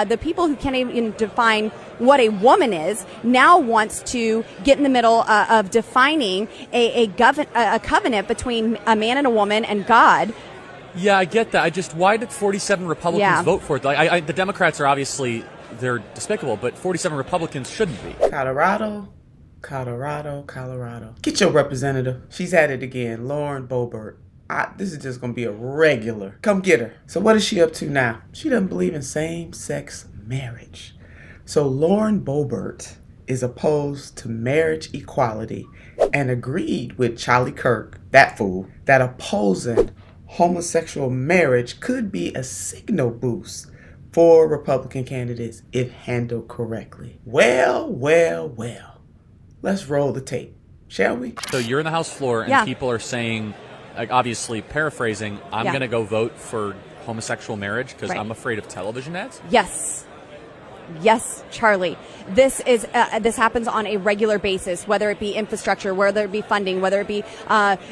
The people who can't even define what a woman is now wants to get in the middle of defining a covenant between a man and a woman and God. Yeah, I get that. Why did 47 Republicans vote for it? Like, the Democrats are obviously, they're despicable, but 47 Republicans shouldn't be. Colorado. Get your representative. She's at it again, Lauren Boebert. This is just going to be a regular. Come get her. So what is she up to now? She doesn't believe in same-sex marriage. So Lauren Boebert is opposed to marriage equality and agreed with Charlie Kirk, that fool, that opposing homosexual marriage could be a signal boost for Republican candidates if handled correctly. Well. Let's roll the tape, shall we? So you're in the House floor and people are saying, like, obviously paraphrasing, I'm going to go vote for homosexual marriage because I'm afraid of television ads? Yes, Charlie. This happens on a regular basis, whether it be infrastructure, whether it be funding, whether it be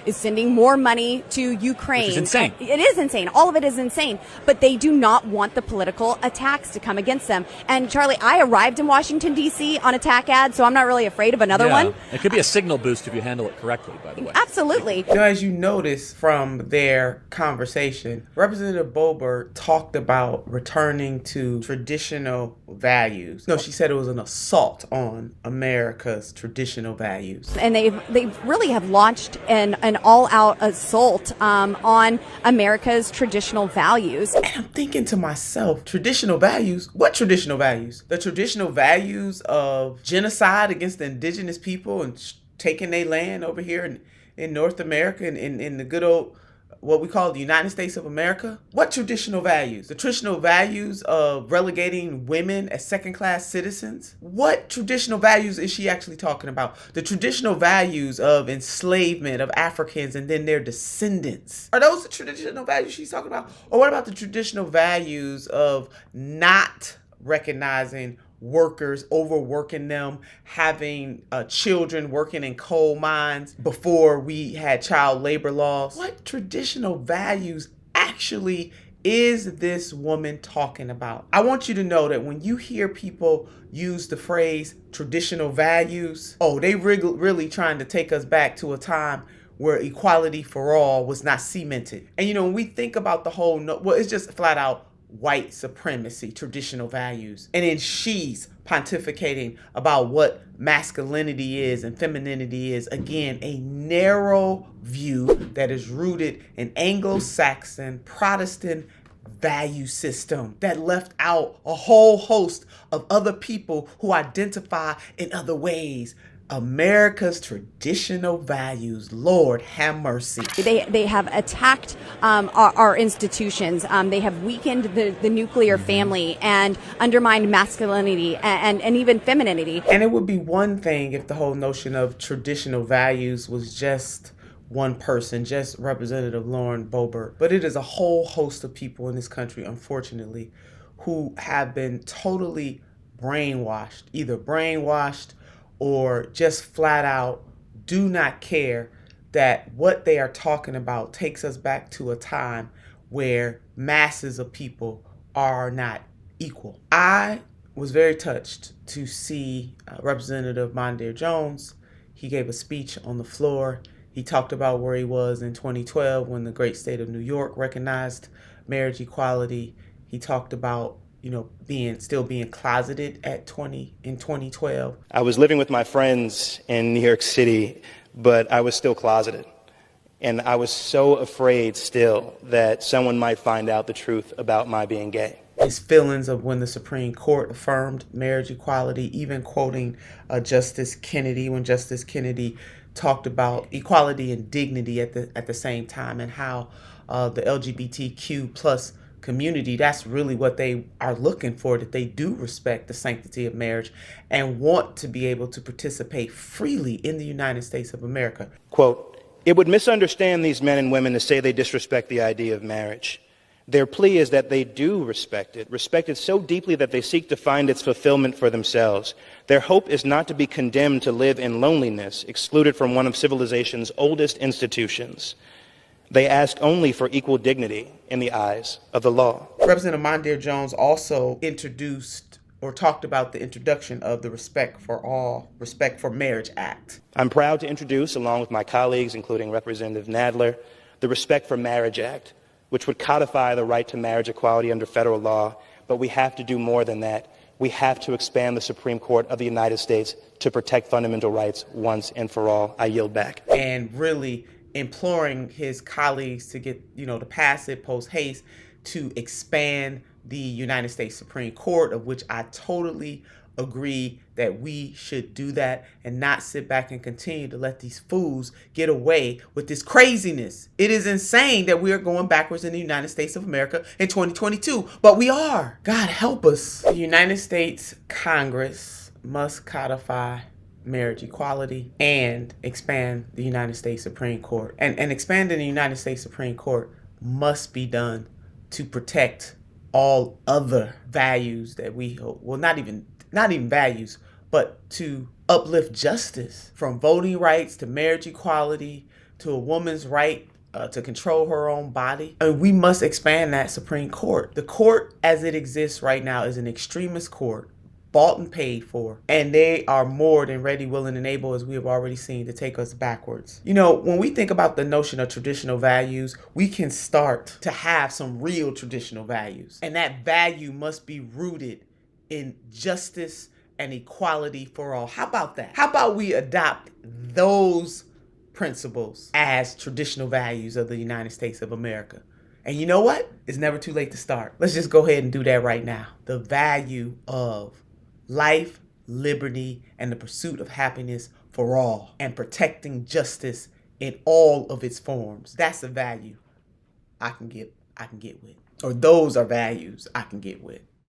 sending more money to Ukraine. Which is insane. It is insane. All of it is insane. But they do not want the political attacks to come against them. And Charlie, I arrived in Washington, D.C. on attack ad, so I'm not really afraid of another one. It could be a signal boost if you handle it correctly, by the way. Absolutely. As you notice from their conversation, Representative Boebert talked about returning to traditional values. No, she said it was an assault on America's traditional values. And they really have launched an all-out assault on America's traditional values. And I'm thinking to myself, traditional values? What traditional values? The traditional values of genocide against the indigenous people and taking their land over here in North America and in the good old, what we call the United States of America? What traditional values? The traditional values of relegating women as second-class citizens? What traditional values is she actually talking about? The traditional values of enslavement of Africans and then their descendants. Are those the traditional values she's talking about? Or what about the traditional values of not recognizing workers, overworking them, having children working in coal mines before we had child labor laws? What traditional values actually is this woman talking about? I want you to know that when you hear people use the phrase traditional values, they really trying to take us back to a time where equality for all was not cemented. And when we think about the whole, it's just flat out white supremacy, traditional values. And then she's pontificating about what masculinity is and femininity is. Again, a narrow view that is rooted in Anglo-Saxon Protestant value system that left out a whole host of other people who identify in other ways. America's traditional values. Lord have mercy. They have attacked our institutions. They have weakened the nuclear family and undermined masculinity and even femininity. And it would be one thing if the whole notion of traditional values was just one person, just Representative Lauren Boebert. But it is a whole host of people in this country, unfortunately, who have been totally brainwashed, either brainwashed or just flat out do not care that what they are talking about takes us back to a time where masses of people are not equal. I was very touched to see Representative Mondaire Jones. He gave a speech on the floor. He talked about where he was in 2012 when the great state of New York recognized marriage equality. He talked about still being closeted in 2012. I was living with my friends in New York City, but I was still closeted. And I was so afraid still that someone might find out the truth about my being gay. His feelings of when the Supreme Court affirmed marriage equality, even quoting Justice Kennedy, when Justice Kennedy talked about equality and dignity at the same time, and how the LGBTQ plus community, that's really what they are looking for, that they do respect the sanctity of marriage and want to be able to participate freely in the United States of America. Quote, "It would misunderstand these men and women to say they disrespect the idea of marriage. Their plea is that they do respect it so deeply that they seek to find its fulfillment for themselves. Their hope is not to be condemned to live in loneliness, excluded from one of civilization's oldest institutions. They ask only for equal dignity in the eyes of the law. Representative Mondaire Jones also introduced or talked about the introduction of the Respect for Marriage Act. I'm proud to introduce, along with my colleagues, including Representative Nadler, the Respect for Marriage Act, which would codify the right to marriage equality under federal law. But we have to do more than that. We have to expand the Supreme Court of the United States to protect fundamental rights once and for all. I yield back. And really imploring his colleagues to get, to pass it post haste to expand the United States Supreme Court, of which I totally agree that we should do that and not sit back and continue to let these fools get away with this craziness. It is insane that we are going backwards in the United States of America in 2022, but we are. God help us. The United States Congress must codify marriage equality and expand the United States Supreme Court. And expanding the United States Supreme Court must be done to protect all other values that we hold. Well, not even values, but to uplift justice, from voting rights to marriage equality to a woman's right to control her own body. And we must expand that Supreme Court. The court as it exists right now is an extremist court, bought and paid for, and they are more than ready, willing, and able, as we have already seen, to take us backwards. When we think about the notion of traditional values, we can start to have some real traditional values, and that value must be rooted in justice and equality for all. How about that? How about we adopt those principles as traditional values of the United States of America? And you know what? It's never too late to start. Let's just go ahead and do that right now. The value of life, liberty, and the pursuit of happiness for all, and protecting justice in all of its forms. That's a value I can get with. Or those are values I can get with.